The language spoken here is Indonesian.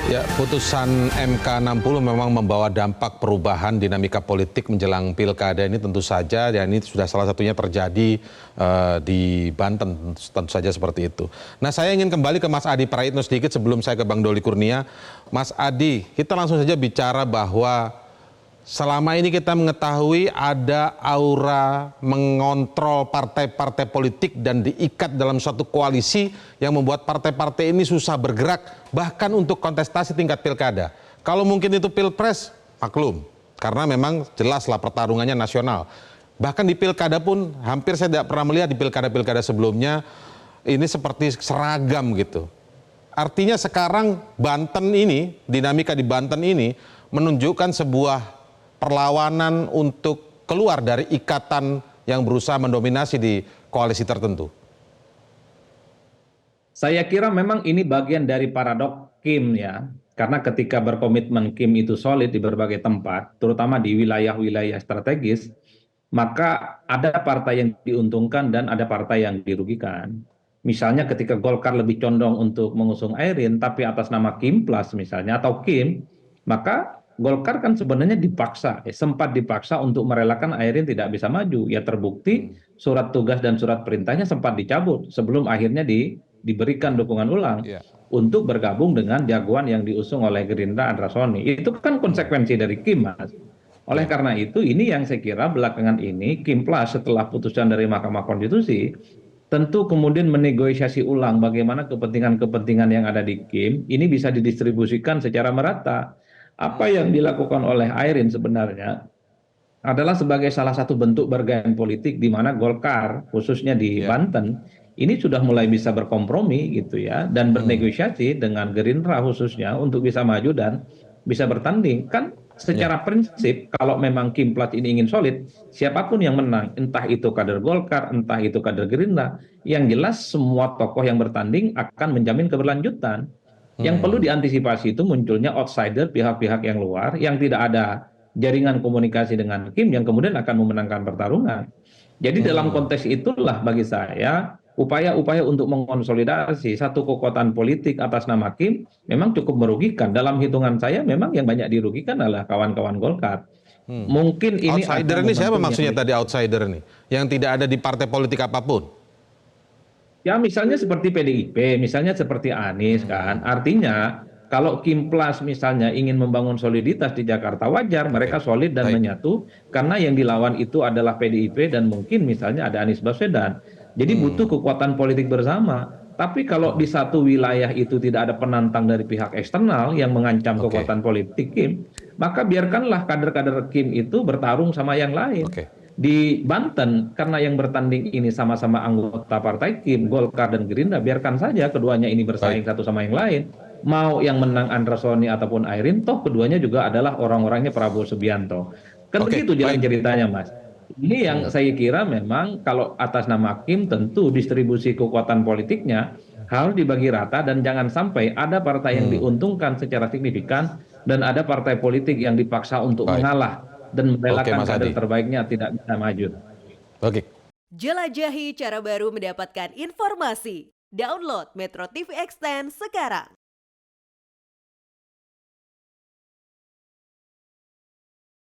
Ya, putusan MK 60 memang membawa dampak perubahan dinamika politik menjelang pilkada ini tentu saja, dan ini sudah salah satunya terjadi di Banten, tentu saja seperti itu. Nah, saya ingin kembali ke Mas Adi Praitno sedikit sebelum saya ke Bang Doli Kurnia. Mas Adi, kita langsung saja bicara bahwa selama ini kita mengetahui ada aura mengontrol partai-partai politik dan diikat dalam suatu koalisi yang membuat partai-partai ini susah bergerak, bahkan untuk kontestasi tingkat pilkada. Kalau mungkin itu pilpres, maklum, karena memang jelaslah pertarungannya nasional. Bahkan di pilkada pun hampir saya tidak pernah melihat di pilkada-pilkada sebelumnya ini seperti seragam gitu. Artinya sekarang Banten ini, dinamika di Banten ini menunjukkan sebuah perlawanan untuk keluar dari ikatan yang berusaha mendominasi di koalisi tertentu. Saya kira memang ini bagian dari paradok Kim ya. Karena ketika berkomitmen Kim itu solid di berbagai tempat, terutama di wilayah-wilayah strategis, maka ada partai yang diuntungkan dan ada partai yang dirugikan. Misalnya ketika Golkar lebih condong untuk mengusung Airin, tapi atas nama Kim Plus misalnya, atau Kim, maka Golkar kan sebenarnya dipaksa, sempat dipaksa untuk merelakan Airin tidak bisa maju. Ya terbukti surat tugas dan surat perintahnya sempat dicabut sebelum akhirnya diberikan dukungan ulang Ya. untuk bergabung dengan jagoan yang diusung oleh Gerindra Andra Soni. Itu kan konsekuensi dari Kim, Mas. Oleh karena itu, ini yang saya kira belakangan ini Kim Plus setelah putusan dari Mahkamah Konstitusi tentu kemudian menegosiasi ulang bagaimana kepentingan-kepentingan yang ada di Kim ini bisa didistribusikan secara merata. Apa yang dilakukan oleh Airin sebenarnya adalah sebagai salah satu bentuk bergaya politik di mana Golkar khususnya di Ya. Banten ini sudah mulai bisa berkompromi gitu ya dan bernegosiasi dengan Gerindra khususnya untuk bisa maju dan bisa bertanding. Kan Ya. secara prinsip kalau memang Kim Plat ini ingin solid, siapapun yang menang, entah itu kader Golkar, entah itu kader Gerindra, yang jelas semua tokoh yang bertanding akan menjamin keberlanjutan. Yang perlu diantisipasi itu munculnya outsider, pihak-pihak yang luar yang tidak ada jaringan komunikasi dengan Kim yang kemudian akan memenangkan pertarungan. Jadi dalam konteks itulah bagi saya upaya-upaya untuk mengonsolidasi satu kekuatan politik atas nama Kim memang cukup merugikan. Dalam hitungan saya memang yang banyak dirugikan adalah kawan-kawan Golkar. Mungkin ini Outsider akan ini siapa momentum maksudnya yang tadi outsider ini? Yang tidak ada di partai politik apapun? ya misalnya seperti PDIP, misalnya seperti Anies kan. Artinya kalau Kim Plus misalnya ingin membangun soliditas di Jakarta wajar mereka solid dan Baik. menyatu karena yang dilawan itu adalah PDIP dan mungkin misalnya ada Anies Baswedan. Jadi butuh kekuatan politik bersama. Tapi kalau di satu wilayah itu tidak ada penantang dari pihak eksternal yang mengancam Oke. kekuatan politik Kim, maka biarkanlah kader-kader Kim itu bertarung sama yang lain. Oke. Di Banten, karena yang bertanding ini sama-sama anggota partai Kim, Golkar dan Gerindra, biarkan saja keduanya ini bersaing Baik. satu sama yang lain. Mau yang menang Andra Soni ataupun Airin, toh keduanya juga adalah orang-orangnya Prabowo Subianto. Kan Oke, begitu jalan baik. ceritanya, Mas. Ini yang saya kira memang kalau atas nama Kim tentu distribusi kekuatan politiknya harus dibagi rata dan jangan sampai ada partai yang diuntungkan secara signifikan dan ada partai politik yang dipaksa untuk Baik. mengalah dan Oke, merelakan Mas kader Adi. terbaiknya tidak bisa maju. Oke. Jelajahi cara baru mendapatkan informasi. Download Metro TV Extend sekarang.